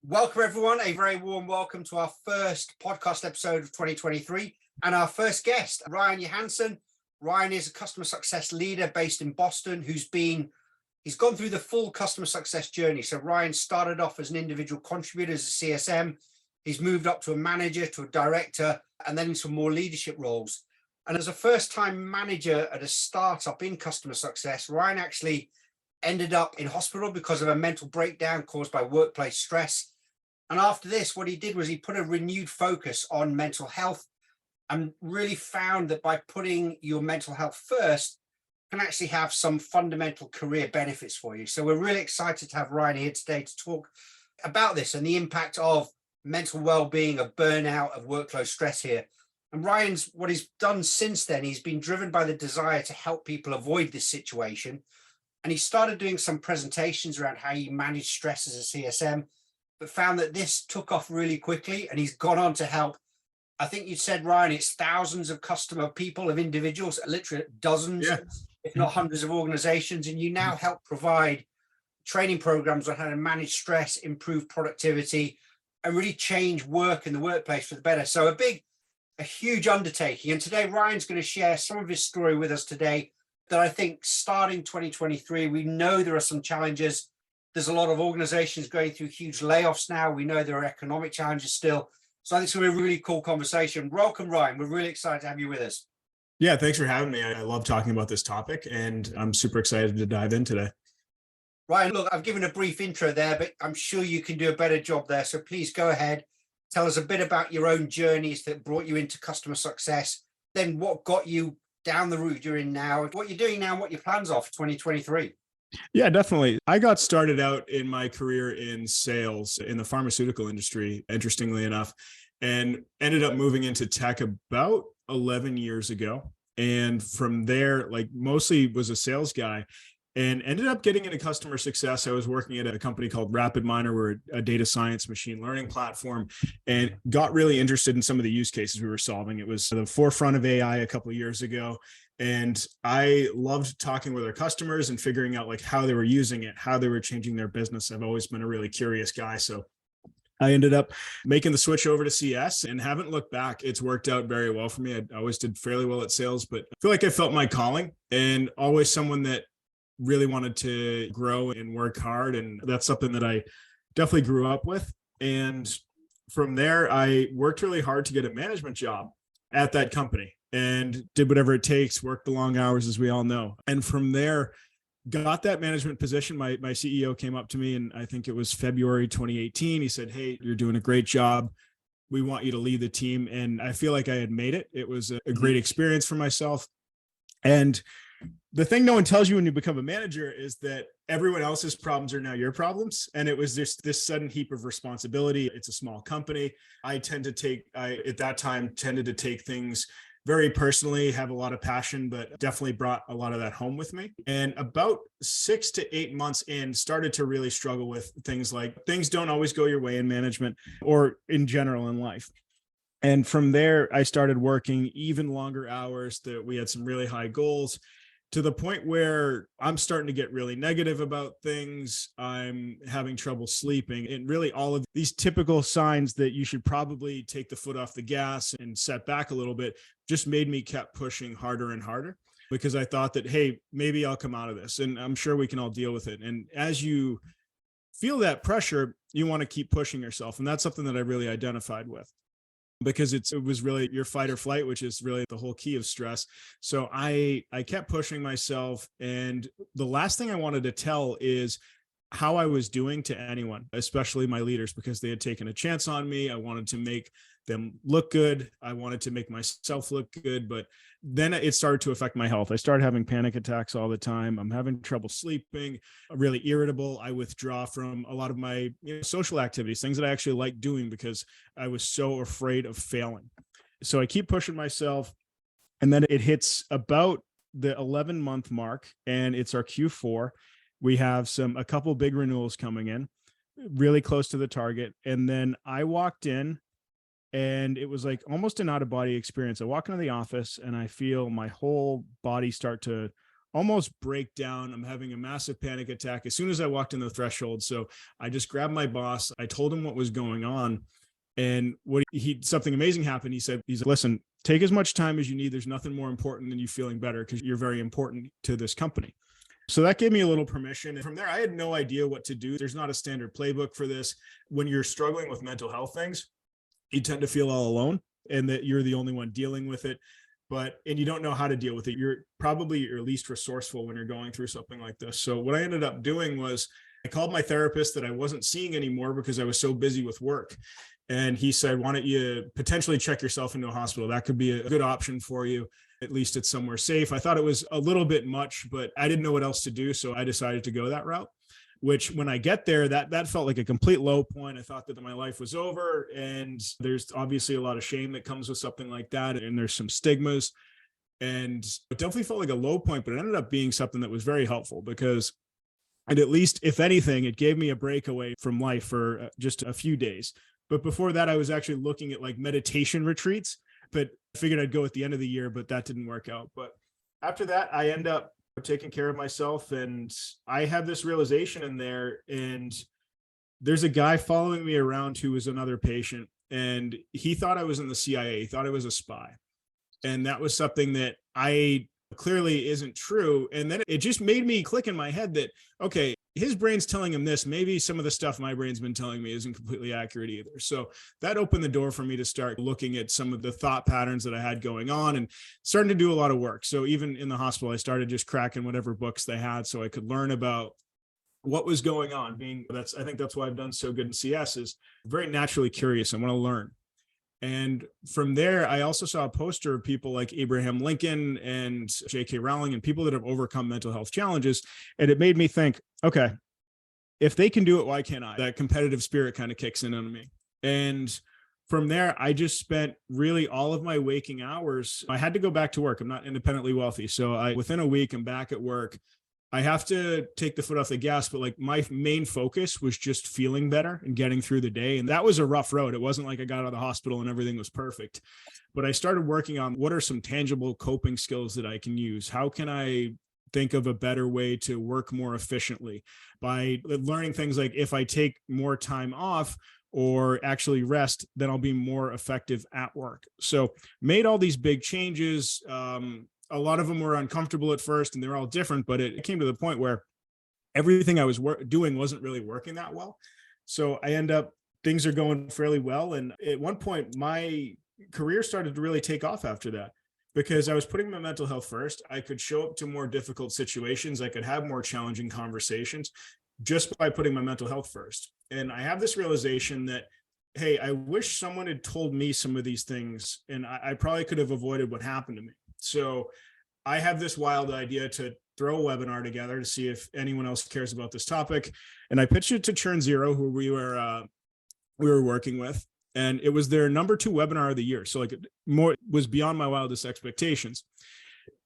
Welcome, everyone. A very warm welcome to our first podcast episode of 2023 and our first guest, Ryan Johansen. Ryan is a customer success leader based in Boston he's gone through the full customer success journey. So Ryan started off as an individual contributor as a CSM. He's moved up to a manager, to a director, and then into more leadership roles. And as a first-time manager at a startup in customer success, Ryan actually ended up in hospital because of a mental breakdown caused by workplace stress. And after this, what he did was he put a renewed focus on mental health and really found that by putting your mental health first can actually have some fundamental career benefits for you. So we're really excited to have Ryan here today to talk about this and the impact of mental well-being, of burnout, of workload stress here. And what he's done since then, he's been driven by the desire to help people avoid this situation. And he started doing some presentations around how you manage stress as a CSM, but found that this took off really quickly. And he's gone on to help, I think you said, Ryan, it's thousands of customer people, of individuals, literally dozens, if not hundreds of organizations. And you now help provide training programs on how to manage stress, improve productivity, and really change work in the workplace for the better. So a huge undertaking. And today, Ryan's going to share some of his story with us today that I think starting 2023, we know there are some challenges. There's a lot of organizations going through huge layoffs now. We know there are economic challenges still. So I think it's going to be a really cool conversation. Welcome, Ryan. We're really excited to have you with us. Yeah, thanks for having me. I love talking about this topic, and I'm super excited to dive in today. Ryan, look, I've given a brief intro there, but I'm sure you can do a better job there. So please go ahead. Tell us a bit about your own journeys that brought you into customer success, then what got you down the route you're in now, what you're doing now, and what your plans are for 2023. Yeah, definitely. I got started out in my career in sales in the pharmaceutical industry, interestingly enough, and ended up moving into tech about 11 years ago. And from there, mostly was a sales guy and ended up getting into customer success. I was working at a company called RapidMiner. We're a data science machine learning platform, and got really interested in some of the use cases we were solving. It was the forefront of AI a couple of years ago. And I loved talking with our customers and figuring out how they were using it, how they were changing their business. I've always been a really curious guy. So I ended up making the switch over to CS and haven't looked back. It's worked out very well for me. I always did fairly well at sales, but I feel like I felt my calling, and always someone that really wanted to grow and work hard. And that's something that I definitely grew up with. And from there, I worked really hard to get a management job at that company and did whatever it takes, worked the long hours, as we all know. And from there, got that management position. My CEO came up to me, and I think it was February 2018. He said, "Hey, you're doing a great job. We want you to lead the team." And I feel like I had made it. It was a great experience for myself. And the thing no one tells you when you become a manager is that everyone else's problems are now your problems. And it was just this sudden heap of responsibility. It's a small company. I at that time tended to take things very personally, have a lot of passion, but definitely brought a lot of that home with me. And about 6 to 8 months in, started to really struggle with things like things don't always go your way in management or in general in life. And from there, I started working even longer hours. That we had some really high goals, to the point where I'm starting to get really negative about things. I'm having trouble sleeping, and really all of these typical signs that you should probably take the foot off the gas and set back a little bit just made me kept pushing harder and harder, because I thought that, hey, maybe I'll come out of this, and I'm sure we can all deal with it. And as you feel that pressure, you want to keep pushing yourself. And that's something that I really identified with, because it was really your fight or flight, which is really the whole key of stress. So I kept pushing myself. And the last thing I wanted to tell is how I was doing to anyone, especially my leaders, because they had taken a chance on me. I wanted to make them look good. I wanted to make myself look good. But then it started to affect my health. I started having panic attacks all the time. I'm having trouble sleeping, really irritable. I withdraw from a lot of my social activities, things that I actually like doing, because I was so afraid of failing. So I keep pushing myself. And then it hits about the 11-month mark, and it's our Q4. We have a couple big renewals coming in, really close to the target. And then I walked in, and it was like almost an out-of-body experience. I walk into the office and I feel my whole body start to almost break down. I'm having a massive panic attack as soon as I walked in the threshold. So I just grabbed my boss. I told him what was going on. And something amazing happened. He's like, listen, take as much time as you need. There's nothing more important than you feeling better because you're very important to this company. So that gave me a little permission. And from there, I had no idea what to do. There's not a standard playbook for this. When you're struggling with mental health things, you tend to feel all alone and that you're the only one dealing with it. And you don't know how to deal with it. You're probably your least resourceful when you're going through something like this. So what I ended up doing was I called my therapist that I wasn't seeing anymore because I was so busy with work. And he said, why don't you potentially check yourself into a hospital? That could be a good option for you. At least it's somewhere safe. I thought it was a little bit much, but I didn't know what else to do. So I decided to go that route, which when I get there, that felt like a complete low point. I thought that my life was over. And there's obviously a lot of shame that comes with something like that. And there's some stigmas. And it definitely felt like a low point, but it ended up being something that was very helpful because and at least, if anything, it gave me a breakaway from life for just a few days. But before that, I was actually looking at like meditation retreats, but I figured I'd go at the end of the year, but that didn't work out. But after that, I end up taking care of myself. And I had this realization in there, and there's a guy following me around who was another patient, and he thought I was in the CIA. He thought I was a spy. And that was something that I clearly isn't true. And then it just made me click in my head that, okay, his brain's telling him this, maybe some of the stuff my brain's been telling me isn't completely accurate either. So that opened the door for me to start looking at some of the thought patterns that I had going on and starting to do a lot of work. So even in the hospital, I started just cracking whatever books they had so I could learn about what was going on. I think that's why I've done so good in CS, is very naturally curious. I want to learn. And from there, I also saw a poster of people like Abraham Lincoln and J.K. Rowling and people that have overcome mental health challenges. And it made me think, okay, if they can do it, why can't I? That competitive spirit kind of kicks in on me. And from there, I just spent really all of my waking hours. I had to go back to work. I'm not independently wealthy. So within a week, I'm back at work. I have to take the foot off the gas, but like my main focus was just feeling better and getting through the day. And that was a rough road. It wasn't like I got out of the hospital and everything was perfect, but I started working on what are some tangible coping skills that I can use? How can I think of a better way to work more efficiently by learning things like if I take more time off or actually rest, then I'll be more effective at work. So made all these big changes. A lot of them were uncomfortable at first and they're all different, but it came to the point where everything I was doing wasn't really working that well. So things are going fairly well. And at one point, my career started to really take off after that because I was putting my mental health first. I could show up to more difficult situations. I could have more challenging conversations just by putting my mental health first. And I have this realization that, hey, I wish someone had told me some of these things and I probably could have avoided what happened to me. So I have this wild idea to throw a webinar together to see if anyone else cares about this topic. And I pitched it to Churn Zero, who we were working with. And it was their number 2 webinar of the year. So like more was beyond my wildest expectations.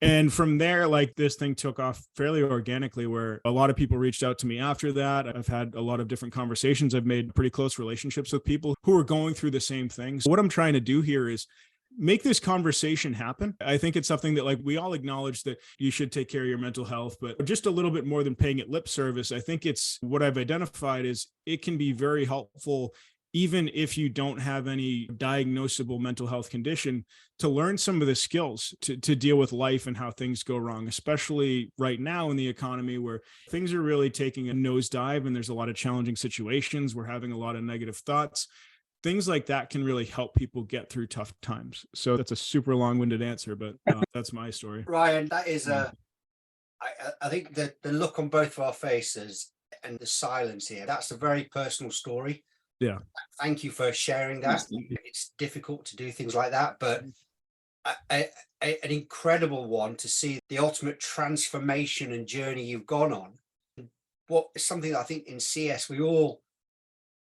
And from there, like this thing took off fairly organically, where a lot of people reached out to me after that. I've had a lot of different conversations. I've made pretty close relationships with people who are going through the same things. So what I'm trying to do here is make this conversation happen. I think it's something that like we all acknowledge that you should take care of your mental health, but just a little bit more than paying it lip service. I think it's what I've identified is it can be very helpful, even if you don't have any diagnosable mental health condition, to learn some of the skills to deal with life and how things go wrong, especially right now in the economy where things are really taking a nosedive and there's a lot of challenging situations. We're having a lot of negative thoughts. Things like that can really help people get through tough times. So that's a super long-winded answer, but that's my story. Ryan, that is I think that the look on both of our faces and the silence here, that's a very personal story. Yeah. Thank you for sharing that. It's difficult to do things like that, but an incredible one to see the ultimate transformation and journey you've gone on. What is something that I think in CS we all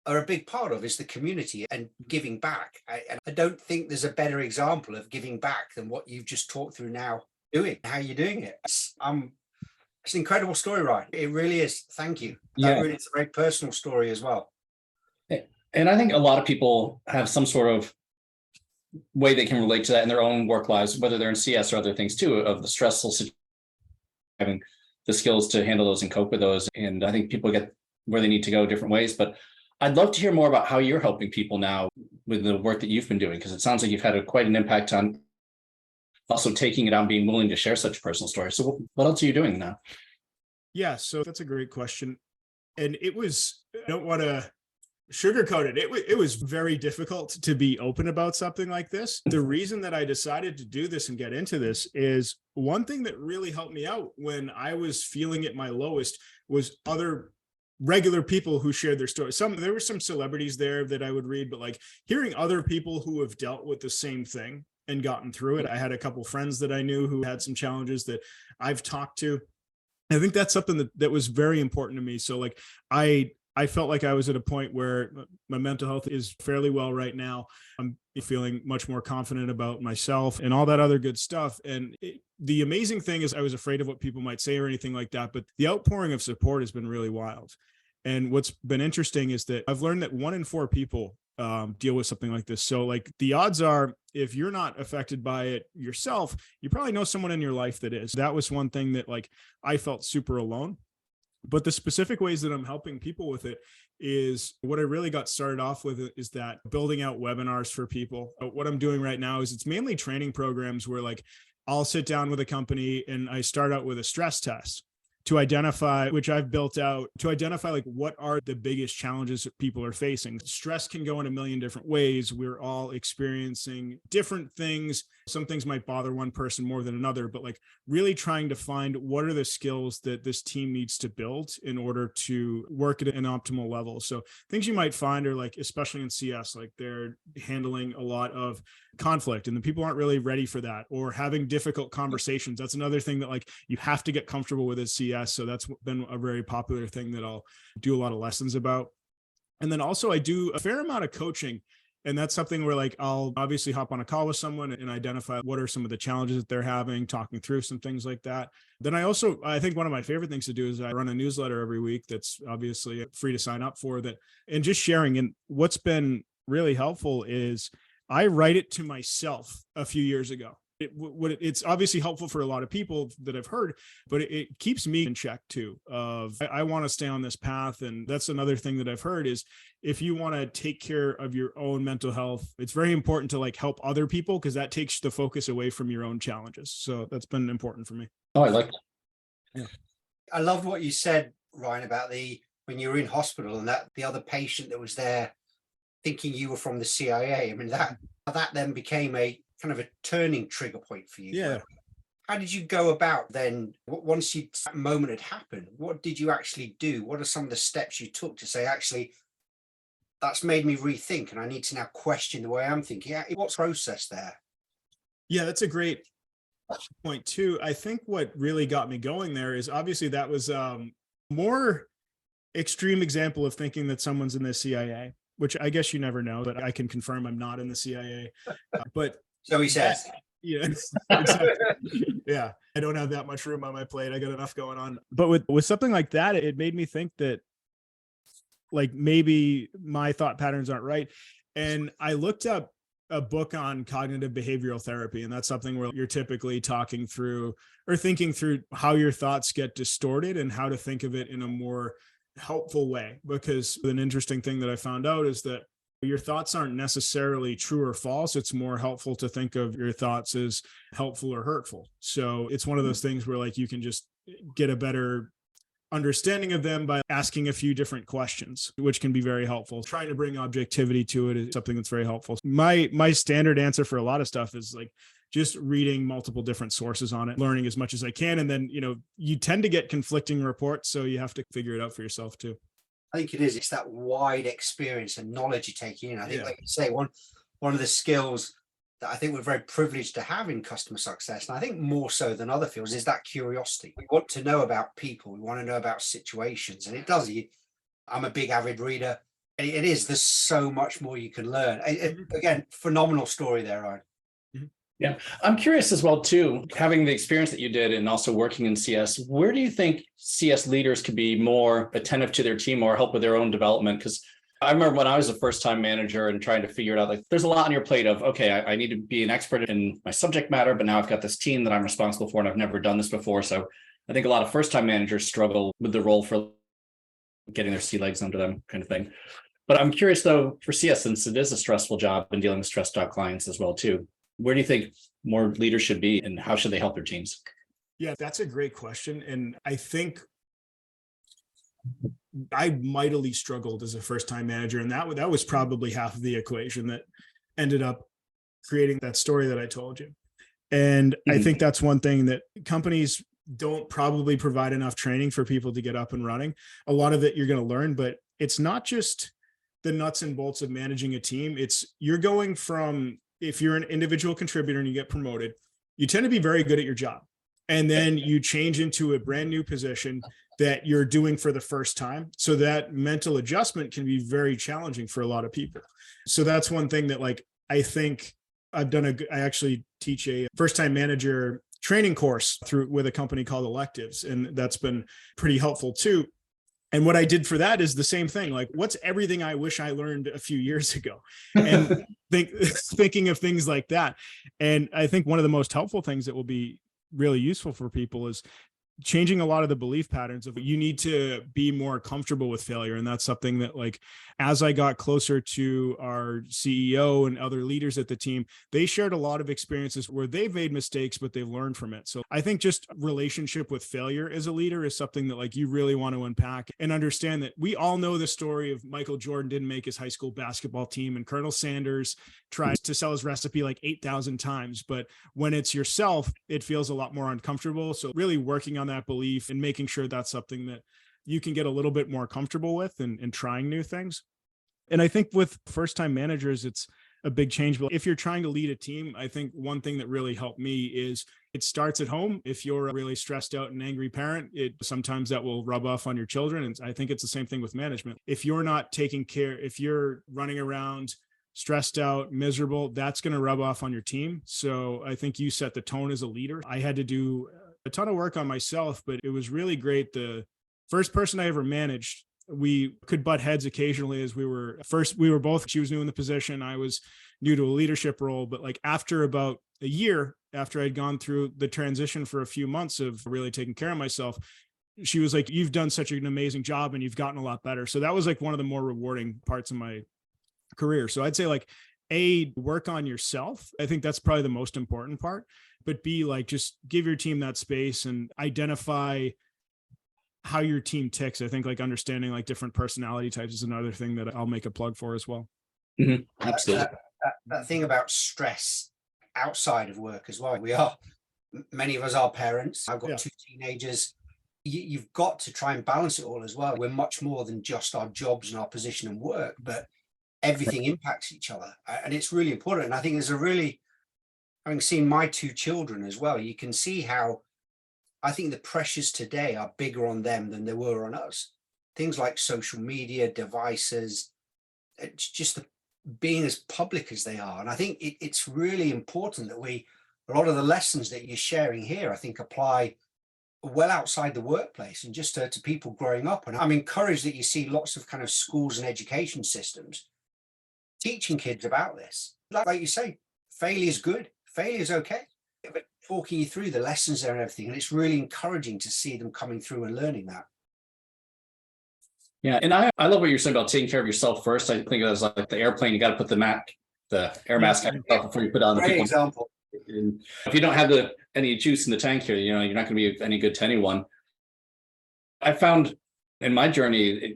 are a big part of is the community and giving back. And I don't think there's a better example of giving back than what you've just talked through now, how you're doing it. It's an incredible story, Ryan. It really is. Thank you. That really is a very personal story as well. And I think a lot of people have some sort of way they can relate to that in their own work lives, whether they're in CS or other things too, of the stressful having the skills to handle those and cope with those. And I think people get where they need to go different ways. But I'd love to hear more about how you're helping people now with the work that you've been doing, because it sounds like you've had quite an impact on also taking it on, being willing to share such personal stories. So what else are you doing now? Yeah, so that's a great question. And I don't want to sugarcoat it. It was very difficult to be open about something like this. The reason that I decided to do this and get into this is one thing that really helped me out when I was feeling at my lowest was other regular people who shared their stories. There were some celebrities there that I would read, but like hearing other people who have dealt with the same thing and gotten through it. I had a couple friends that I knew who had some challenges that I've talked to. I think that's something that was very important to me. So like I felt like I was at a point where my mental health is fairly well right now. I'm feeling much more confident about myself and all that other good stuff. And the amazing thing is I was afraid of what people might say or anything like that, but the outpouring of support has been really wild. And what's been interesting is that I've learned that 1 in 4 people deal with something like this. So like the odds are, if you're not affected by it yourself, you probably know someone in your life that is. That was one thing that like I felt super alone. But the specific ways that I'm helping people with it is what I really got started off with is that building out webinars for people. What I'm doing right now is it's mainly training programs where like I'll sit down with a company and I start out with a stress test to identify, which I've built out to identify like what are the biggest challenges that people are facing. Stress can go in a million different ways. We're all experiencing different things. Some things might bother one person more than another, but like really trying to find what are the skills that this team needs to build in order to work at an optimal level. So things you might find are like, especially in CS, like they're handling a lot of conflict and the people aren't really ready for that, or having difficult conversations. That's another thing that like you have to get comfortable with as CS. So that's been a very popular thing that I'll do a lot of lessons about. And then also I do a fair amount of coaching. And that's something where like I'll obviously hop on a call with someone and identify what are some of the challenges that they're having, talking through some things like that. Then I think one of my favorite things to do is I run a newsletter every week that's obviously free to sign up for that, and just sharing. And what's been really helpful is I write it to myself a few years ago. It's obviously helpful for a lot of people that I've heard, but it keeps me in check too. I want to stay on this path. And that's another thing that I've heard is if you want to take care of your own mental health, it's very important to like help other people because that takes the focus away from your own challenges. So that's been important for me. Oh, I like that. Yeah. I loved what you said, Ryan, about when you were in hospital and that the other patient that was there thinking you were from the CIA. I mean, that then became a kind of a turning trigger point for you. Yeah. How did you go about then, once that moment had happened, what did you actually do? What are some of the steps you took to say, actually, that's made me rethink and I need to now question the way I'm thinking? What's the process there? Yeah, that's a great point too. I think what really got me going there is obviously that was more extreme example of thinking that someone's in the CIA, which I guess you never know, but I can confirm I'm not in the CIA. But so he says. Yeah, exactly. Yeah, I don't have that much room on my plate. I got enough going on. But with something like that, it made me think that like maybe my thought patterns aren't right. And I looked up a book on cognitive behavioral therapy, and that's something where you're typically talking through or thinking through how your thoughts get distorted and how to think of it in a more helpful way. Because an interesting thing that I found out is that your thoughts aren't necessarily true or false. It's more helpful to think of your thoughts as helpful or hurtful. So it's one of those things where like you can just get a better understanding of them by asking a few different questions, which can be very helpful. Trying to bring objectivity to it is something that's very helpful. My standard answer for a lot of stuff is like just reading multiple different sources on it, learning as much as I can. And then, you tend to get conflicting reports. So you have to figure it out for yourself too. I think it is. It's that wide experience and knowledge you take in. I think, like you say, one of the skills that I think we're very privileged to have in customer success, and I think more so than other fields, is that curiosity. We want to know about people. We want to know about situations. And it does. I'm a big avid reader. It is. There's so much more you can learn. Again, phenomenal story there, Ryan. Yeah. I'm curious as well, too, having the experience that you did and also working in CS, where do you think CS leaders could be more attentive to their team or help with their own development? Because I remember when I was a first-time manager and trying to figure it out, like there's a lot on your plate of, okay, I need to be an expert in my subject matter, but now I've got this team that I'm responsible for and I've never done this before. So I think a lot of first-time managers struggle with the role for getting their sea legs under them kind of thing. But I'm curious though, for CS, since it is a stressful job and dealing with stressed out clients as well too, where do you think more leaders should be and how should they help their teams? Yeah, that's a great question. And I think I mightily struggled as a first-time manager. And that was probably half of the equation that ended up creating that story that I told you. And I think that's one thing that companies don't probably provide enough training for people to get up and running. A lot of it you're going to learn, but it's not just the nuts and bolts of managing a team. You're going from, if you're an individual contributor and you get promoted, you tend to be very good at your job. And then you change into a brand new position that you're doing for the first time. So that mental adjustment can be very challenging for a lot of people. So that's one thing that I think I actually teach a first-time manager training course with a company called Electives. And that's been pretty helpful too. And what I did for that is the same thing. What's everything I wish I learned a few years ago? And thinking of things like that. And I think one of the most helpful things that will be really useful for people is changing a lot of the belief patterns of you need to be more comfortable with failure. And that's something that as I got closer to our CEO and other leaders at the team, they shared a lot of experiences where they've made mistakes, but they've learned from it. So I think just relationship with failure as a leader is something that you really want to unpack and understand that we all know the story of Michael Jordan didn't make his high school basketball team and Colonel Sanders tries to sell his recipe 8,000 times. But when it's yourself, it feels a lot more uncomfortable. So really working on that belief and making sure that's something that you can get a little bit more comfortable with and trying new things. And I think with first-time managers, it's a big change. But if you're trying to lead a team, I think one thing that really helped me is it starts at home. If you're a really stressed out and angry parent, sometimes that will rub off on your children. And I think it's the same thing with management. If you're not taking care, if you're running around stressed out, miserable, that's going to rub off on your team. So I think you set the tone as a leader. I had to do a ton of work on myself, but it was really great. The first person I ever managed, we could butt heads occasionally as we were both, she was new in the position. I was new to a leadership role, but after about a year, after I'd gone through the transition for a few months of really taking care of myself, she was like, you've done such an amazing job and you've gotten a lot better. So that was one of the more rewarding parts of my career. So I'd say work on yourself. I think that's probably the most important part, but B, just give your team that space and identify how your team ticks. I think understanding different personality types is another thing that I'll make a plug for as well. Mm-hmm. Absolutely. That thing about stress outside of work as well. Many of us are parents. I've got two teenagers. You've got to try and balance it all as well. We're much more than just our jobs and our position and work, but everything impacts each other. And it's really important. And I think having seen my two children as well, you can see how I think the pressures today are bigger on them than they were on us. Things like social media, devices, it's just being as public as they are. And I think it's really important that a lot of the lessons that you're sharing here, I think apply well outside the workplace and just to people growing up. And I'm encouraged that you see lots of kind of schools and education systems teaching kids about this. Like you say, failure is good. Failure is okay. But talking you through the lessons there and everything. And it's really encouraging to see them coming through and learning that. Yeah. And I love what you're saying about taking care of yourself first. I think it was like the airplane, you got to put the air mask on yourself before you put on the Great example. And if you don't have any juice in the tank here, you're not going to be any good to anyone. I found in my journey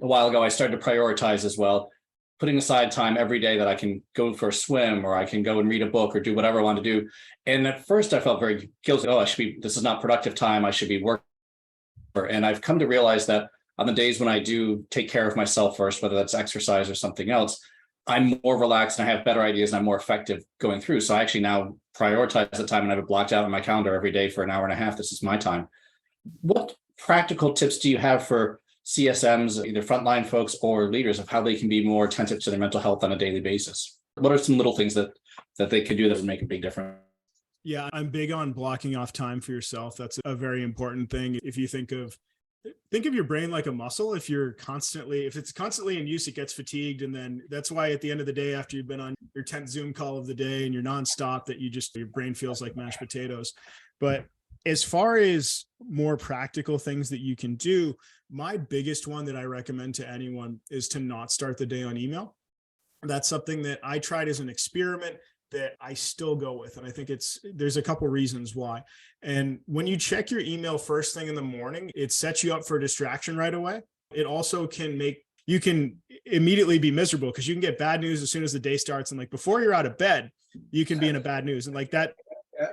a while ago, I started to prioritize as well, putting aside time every day that I can go for a swim or I can go and read a book or do whatever I want to do. And at first I felt very guilty. Oh, this is not productive time. I should be working. And I've come to realize that on the days when I do take care of myself first, whether that's exercise or something else, I'm more relaxed and I have better ideas and I'm more effective going through. So I actually now prioritize the time and I have it blocked out on my calendar every day for an hour and a half. This is my time. What practical tips do you have for CSMs, either frontline folks or leaders, of how they can be more attentive to their mental health on a daily basis? What are some little things that they could do that would make a big difference? Yeah, I'm big on blocking off time for yourself. That's a very important thing. If you think of your brain like a muscle. If it's constantly in use, it gets fatigued. And then that's why at the end of the day, after you've been on your 10th Zoom call of the day and you're nonstop, that your brain feels like mashed potatoes. But As far as more practical things that you can do, my biggest one that I recommend to anyone is to not start the day on email. That's something that I tried as an experiment that I still go with. And I think there's a couple reasons why. And when you check your email first thing in the morning, it sets you up for a distraction right away. It also you can immediately be miserable because you can get bad news as soon as the day starts. And like before you're out of bed, you can be in a bad news. And like that,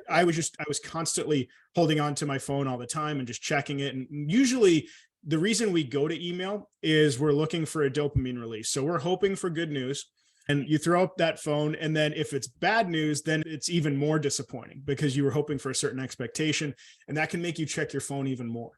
I was constantly holding on to my phone all the time and just checking it. And usually the reason we go to email is we're looking for a dopamine release. So we're hoping for good news. And you throw up that phone, and then if it's bad news, then it's even more disappointing because you were hoping for a certain expectation, and that can make you check your phone even more.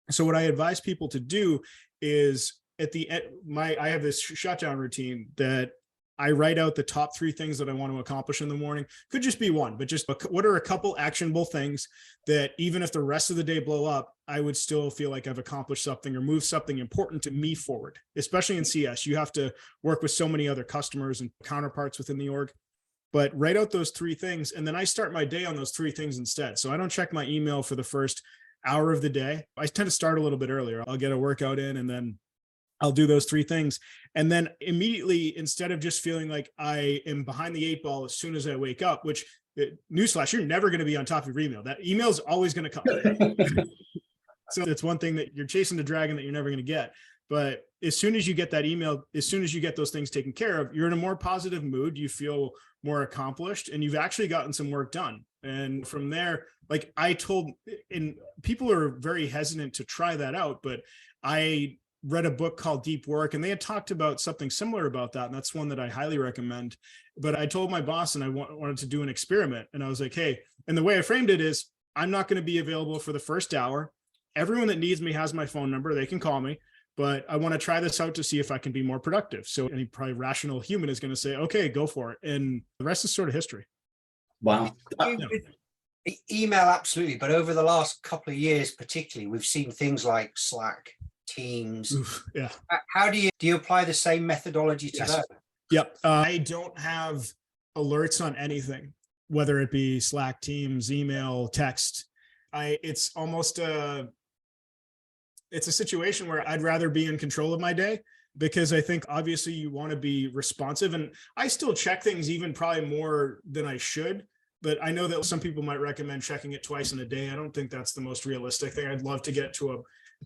So what I advise people to do is at the end, I have this shutdown routine that I write out the top 3 things that I want to accomplish in the morning. Could just be one, but just what are a couple actionable things that even if the rest of the day blow up, I would still feel like I've accomplished something or moved something important to me forward, especially in CS. You have to work with so many other customers and counterparts within the org, but write out those 3 things. And then I start my day on those 3 things instead. So I don't check my email for the first hour of the day. I tend to start a little bit earlier. I'll get a workout in and then I'll do those 3 things. And then immediately, instead of just feeling like I am behind the 8 ball as soon as I wake up, which newsflash, you're never going to be on top of your email. That email is always going to come. So it's one thing that you're chasing the dragon that you're never going to get. But as soon as you get that email, as soon as you get those things taken care of, you're in a more positive mood. You feel more accomplished and you've actually gotten some work done. And from there, like and people are very hesitant to try that out, but I read a book called Deep Work, and they had talked about something similar about that. And that's one that I highly recommend. But I told my boss and I wanted to do an experiment. And I was like, hey, and the way I framed it is I'm not going to be available for the first hour. Everyone that needs me has my phone number. They can call me, but I want to try this out to see if I can be more productive. So any probably rational human is going to say, okay, go for it. And the rest is sort of history. Wow. Email, absolutely. But over the last couple of years, particularly, we've seen things like Slack, Teams. Oof, yeah. How do you apply the same methodology to that? Yep. I don't have alerts on anything, whether it be Slack, Teams, email, text. It's almost it's a situation where I'd rather be in control of my day, because I think obviously you want to be responsive, and I still check things even probably more than I should. But I know that some people might recommend checking it twice in a day. I don't think that's the most realistic thing. I'd love to get to a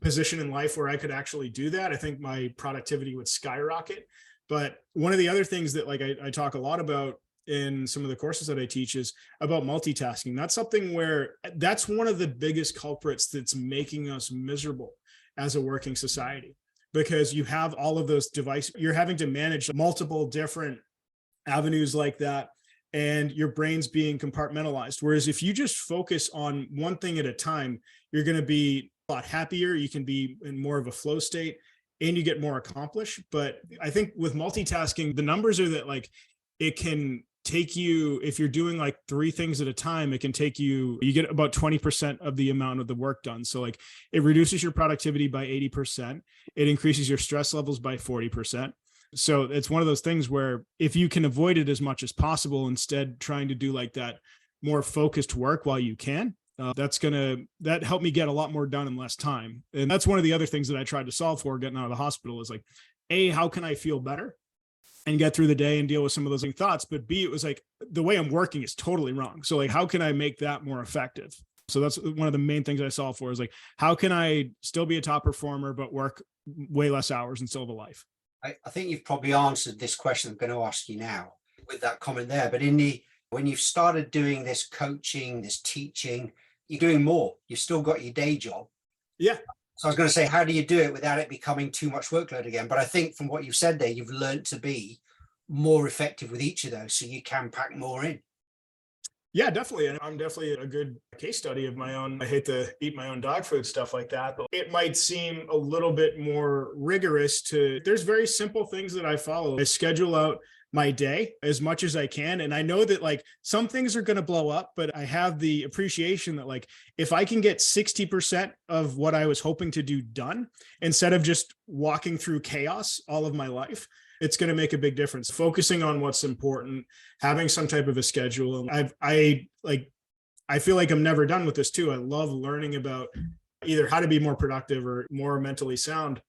position in life where I could actually do that. I think my productivity would skyrocket. But one of the other things that like I talk a lot about in some of the courses that I teach is about multitasking. That's something where that's one of the biggest culprits that's making us miserable as a working society, because you have all of those devices, you're having to manage multiple different avenues like that, and your brain's being compartmentalized. Whereas if you just focus on one thing at a time, you're going to be a lot happier. You can be in more of a flow state and you get more accomplished. But I think with multitasking, the numbers are that like it can take you, if you're doing like 3 things at a time, it can take you get about 20% of the amount of the work done. So like it reduces your productivity by 80%. It increases your stress levels by 40%. So it's one of those things where if you can avoid it as much as possible, instead trying to do like that more focused work while you can, that helped me get a lot more done in less time. And that's one of the other things that I tried to solve for getting out of the hospital is like, A, how can I feel better and get through the day and deal with some of those thoughts? But B, it was like, the way I'm working is totally wrong. So like, how can I make that more effective? So that's one of the main things I solve for is like, how can I still be a top performer, but work way less hours and still have a life? I think you've probably answered this question I'm going to ask you now with that comment there. But when you've started doing this coaching, this teaching, you're doing more. You've still got your day job. Yeah. So I was going to say, how do you do it without it becoming too much workload again? But I think from what you've said there, you've learned to be more effective with each of those, so you can pack more in. Yeah, definitely. And I'm definitely a good case study of my own. I hate to eat my own dog food, stuff like that, but it might seem a little bit more rigorous there's very simple things that I follow. I schedule out my day as much as I can. And I know that like some things are going to blow up, but I have the appreciation that like, if I can get 60% of what I was hoping to do done, instead of just walking through chaos all of my life, it's going to make a big difference. Focusing on what's important, having some type of a schedule. I I feel like I'm never done with this too. I love learning about either how to be more productive or more mentally sound.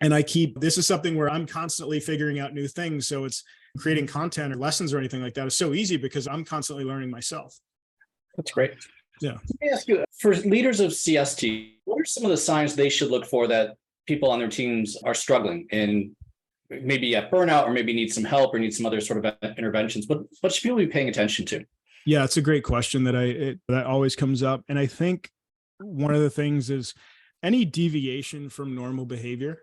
And this is something where I'm constantly figuring out new things. So it's creating content or lessons or anything like that is so easy because I'm constantly learning myself. That's great. Yeah. Let me ask you, for leaders of CST, what are some of the signs they should look for that people on their teams are struggling and maybe at burnout or maybe need some help or need some other sort of interventions? What should people be paying attention to? Yeah, it's a great question that always comes up. And I think one of the things is any deviation from normal behavior.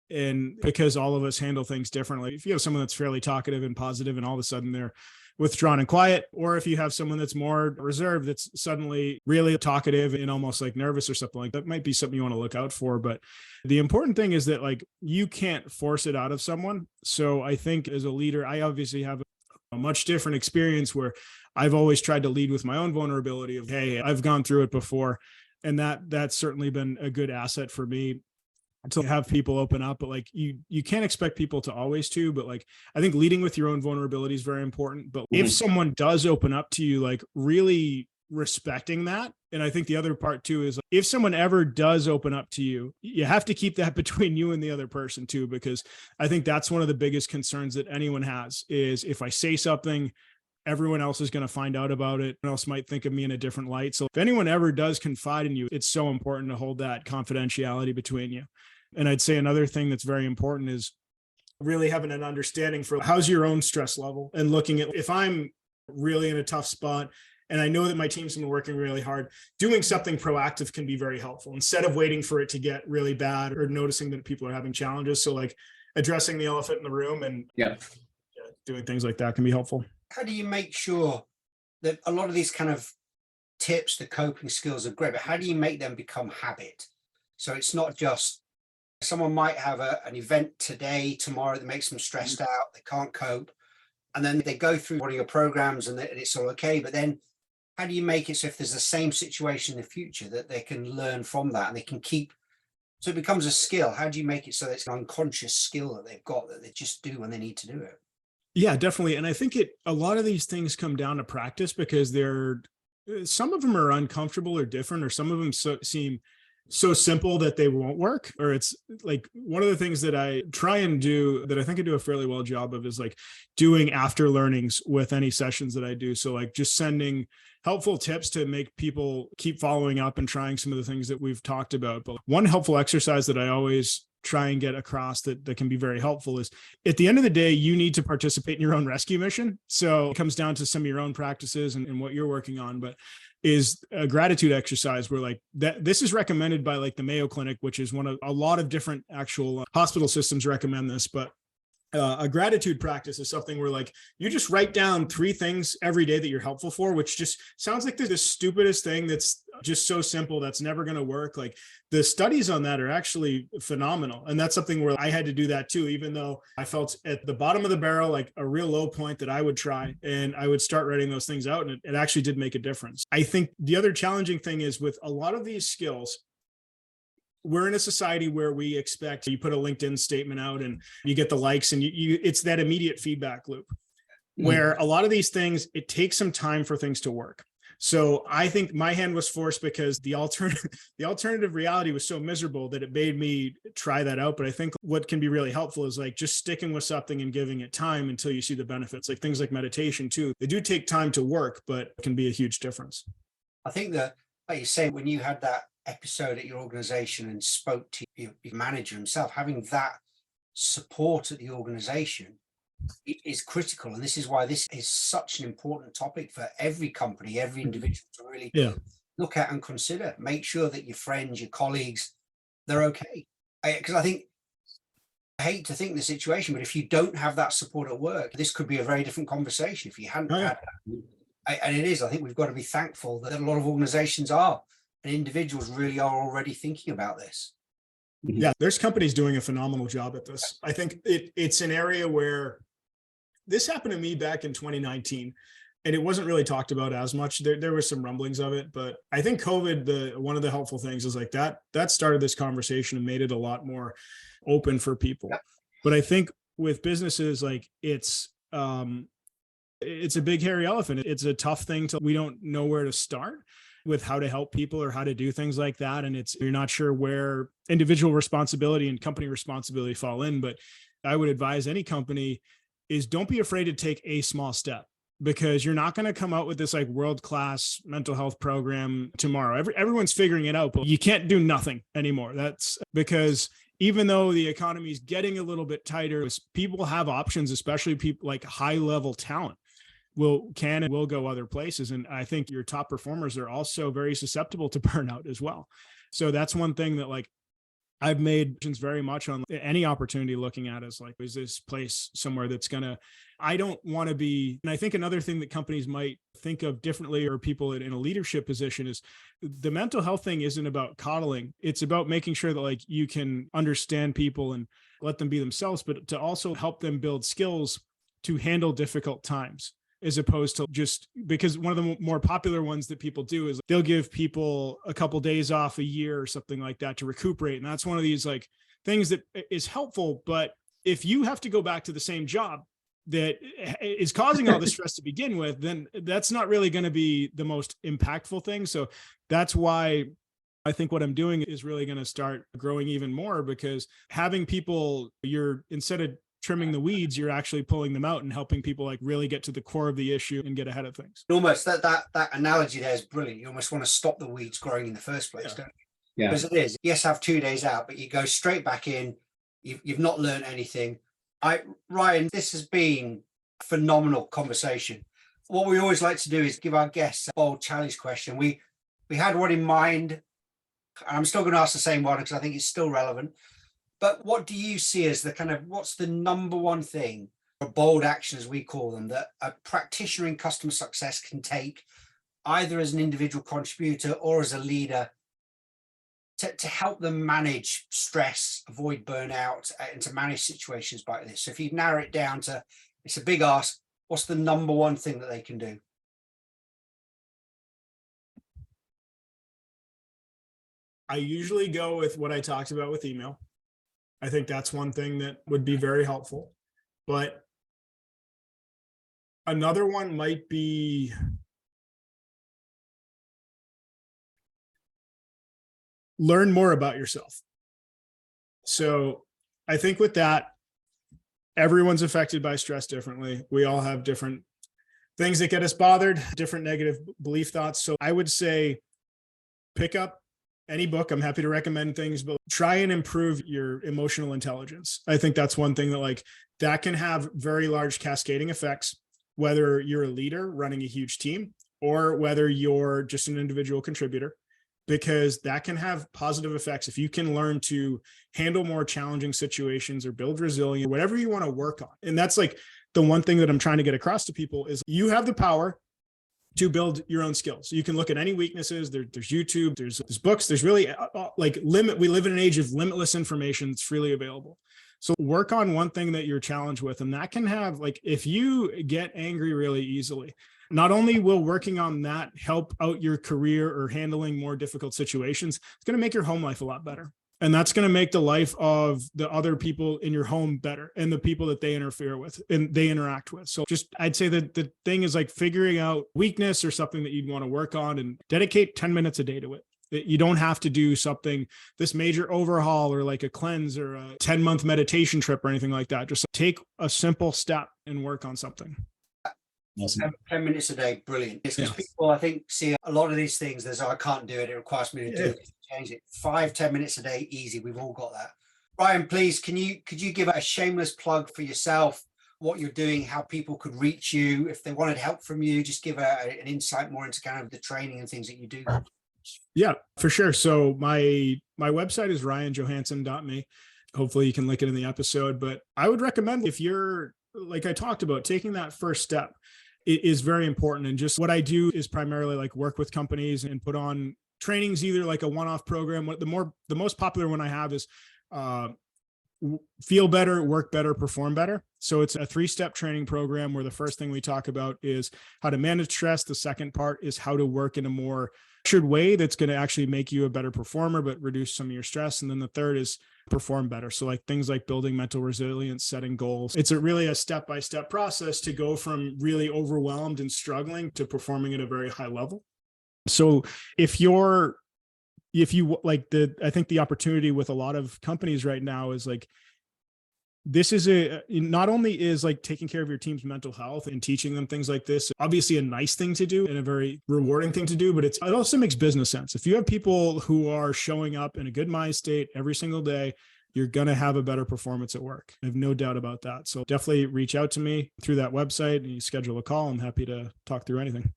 And because all of us handle things differently, if you have someone that's fairly talkative and positive and all of a sudden they're withdrawn and quiet, or if you have someone that's more reserved, that's suddenly really talkative and almost like nervous or something like that, might be something you want to look out for. But the important thing is that like you can't force it out of someone. So I think as a leader, I obviously have a much different experience where I've always tried to lead with my own vulnerability of, hey, I've gone through it before. And that's certainly been a good asset for me to have people open up. But like you can't expect people to always but like I think leading with your own vulnerability is very important. But if someone does open up to you, like really respecting that. And I think the other part too is if someone ever does open up to you, you have to keep that between you and the other person too, because I think that's one of the biggest concerns that anyone has is if I say something, everyone else is going to find out about it. Everyone else might think of me in a different light. So if anyone ever does confide in you, it's so important to hold that confidentiality between you. And I'd say another thing that's very important is really having an understanding for how's your own stress level and looking at if I'm really in a tough spot and I know that my team's been working really hard, doing something proactive can be very helpful instead of waiting for it to get really bad or noticing that people are having challenges. So like addressing the elephant in the room and doing things like that can be helpful. How do you make sure that a lot of these kind of tips, the coping skills are great, but how do you make them become habit? So it's not just someone might have an event today, tomorrow that makes them stressed out, they can't cope. And then they go through one of your programs and it's all okay. But then how do you make it so if there's the same situation in the future that they can learn from that and they can keep, so it becomes a skill? How do you make it so it's an unconscious skill that they've got that they just do when they need to do it? Yeah, definitely. And I think a lot of these things come down to practice because some of them are uncomfortable or different, or some of them seem so simple that they won't work. Or it's like one of the things that I try and do that I think I do a fairly well job of is like doing after learnings with any sessions that I do. So like just sending helpful tips to make people keep following up and trying some of the things that we've talked about. But one helpful exercise that I always try and get across that can be very helpful is at the end of the day, you need to participate in your own rescue mission. So it comes down to some of your own practices and what you're working on, but is a gratitude exercise where like that this is recommended by like the Mayo Clinic, which is one of a lot of different actual hospital systems recommend this, but a gratitude practice is something where like you just write down 3 things every day that you're helpful for, which just sounds like the stupidest thing that's just so simple that's never going to work. Like the studies on that are actually phenomenal. And that's something where I had to do that too, even though I felt at the bottom of the barrel, like a real low point that I would try and I would start writing those things out. And it actually did make a difference. I think the other challenging thing is with a lot of these skills, we're in a society where we expect you put a LinkedIn statement out and you get the likes and it's that immediate feedback loop where a lot of these things, it takes some time for things to work. So I think my hand was forced because the alternative reality was so miserable that it made me try that out. But I think what can be really helpful is like just sticking with something and giving it time until you see the benefits, like things like meditation too. They do take time to work, but it can be a huge difference. I think that, like you say, when you had that episode at your organization and spoke to your manager himself, having that support at the organization is critical. And this is why this is such an important topic for every company, every individual to really look at and consider. Make sure that your friends, your colleagues, they're okay. Because I hate to think the situation, but if you don't have that support at work, this could be a very different conversation if you hadn't had that. And it is. I think we've got to be thankful that a lot of organizations are and individuals really are already thinking about this. Yeah, there's companies doing a phenomenal job at this. I think it's an area where this happened to me back in 2019 and it wasn't really talked about as much. There were some rumblings of it, but I think COVID, one of the helpful things is like that started this conversation and made it a lot more open for people. Yep. But I think with businesses, like it's it's a big hairy elephant. It's a tough thing we don't know where to start with how to help people or how to do things like that. And you're not sure where individual responsibility and company responsibility fall in. But I would advise any company is don't be afraid to take a small step, because you're not going to come out with this like world-class mental health program tomorrow. Everyone's figuring it out, but you can't do nothing anymore. That's because even though the economy is getting a little bit tighter, people have options, especially people like high-level talent can and will go other places. And I think your top performers are also very susceptible to burnout as well. So that's one thing that like I've made very much on any opportunity looking at is like, is this place somewhere that's I don't want to be. And I think another thing that companies might think of differently, or people in a leadership position, is the mental health thing isn't about coddling. It's about making sure that like you can understand people and let them be themselves, but to also help them build skills to handle difficult times. As opposed to just, because one of the more popular ones that people do is they'll give people a couple days off a year or something like that to recuperate. And that's one of these like things that is helpful. But if you have to go back to the same job that is causing all the stress to begin with, then that's not really going to be the most impactful thing. So that's why I think what I'm doing is really going to start growing even more, because having people, instead of trimming the weeds, you're actually pulling them out and helping people like really get to the core of the issue and get ahead of things. Almost that analogy there is brilliant. You almost want to stop the weeds growing in the first place, don't you? Yeah. Because it is. Yes, have 2 days out, but you go straight back in. You've not learned anything. Ryan, this has been a phenomenal conversation. What we always like to do is give our guests a bold challenge question. We had one in mind, and I'm still going to ask the same one because I think it's still relevant. But what do you see as what's the number one thing, or bold action as we call them, that a practitioner in customer success can take either as an individual contributor or as a leader to help them manage stress, avoid burnout, and to manage situations like this? So if you narrow it down to, it's a big ask, what's the number one thing that they can do? I usually go with what I talked about with email. I think that's one thing that would be very helpful. But another one might be learn more about yourself. So I think with that, everyone's affected by stress differently. We all have different things that get us bothered, different negative belief thoughts. So I would say pick up any book. I'm happy to recommend things, but try and improve your emotional intelligence. I think that's one thing that can have very large cascading effects, whether you're a leader running a huge team or whether you're just an individual contributor, because that can have positive effects. If you can learn to handle more challenging situations or build resilience, whatever you want to work on. And that's like the one thing that I'm trying to get across to people is you have the power to build your own skills. You can look at any weaknesses. There's YouTube, there's books, there's really we live in an age of limitless information that's freely available. So work on one thing that you're challenged with. And that can have, if you get angry really easily, not only will working on that help out your career or handling more difficult situations, it's going to make your home life a lot better. And that's going to make the life of the other people in your home better and the people that they interfere with and they interact with. So I'd say that the thing is figuring out weakness or something that you'd want to work on and dedicate 10 minutes a day to it. You don't have to do this major overhaul or like a cleanse or a 10-month meditation trip or anything like that. Just take a simple step and work on something. Awesome. 10 minutes a day, brilliant. Because people, I think, see a lot of these things, I can't do it, it requires me to do it, change it. 5-10 minutes a day, easy. We've all got that. Ryan, please, could you give a shameless plug for yourself, what you're doing, how people could reach you, if they wanted help from you, just give an insight more into kind of the training and things that you do. Yeah, for sure. So my website is ryanjohansen.me. Hopefully you can link it in the episode, but I would recommend, if you're, like I talked about, taking that first step, it is very important. And just what I do is primarily work with companies and put on trainings, either like a one-off program. The most popular one I have is feel better, work better, perform better. So it's a 3-step training program where the first thing we talk about is how to manage stress. The second part is how to work in a more structured way that's going to actually make you a better performer, but reduce some of your stress. And then the third is perform better. So like things like building mental resilience, setting goals. It's really a step-by-step process to go from really overwhelmed and struggling to performing at a very high level. So I think the opportunity with a lot of companies right now is like, this is not only is like taking care of your team's mental health and teaching them things like this, obviously a nice thing to do and a very rewarding thing to do, but it also makes business sense. If you have people who are showing up in a good mind state every single day, you're going to have a better performance at work. I have no doubt about that. So definitely reach out to me through that website and you schedule a call. I'm happy to talk through anything.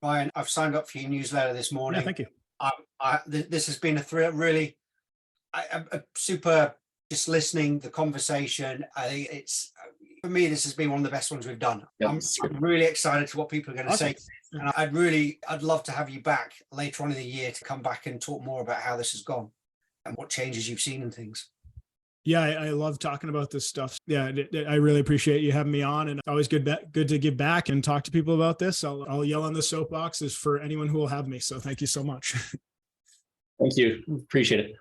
Ryan, I've signed up for your newsletter this morning. Yeah, thank you. This has been a super, just listening, the conversation. I think it's, for me, this has been one of the best ones we've done. Yep. I'm really excited to what people are going to Awesome. say. And I'd love to have you back later on in the year to come back and talk more about how this has gone and what changes you've seen and things. Yeah, I love talking about this stuff. Yeah, I really appreciate you having me on, and it's always good to give back and talk to people about this. I'll yell on the soapbox is for anyone who will have me. So thank you so much. Thank you. Appreciate it.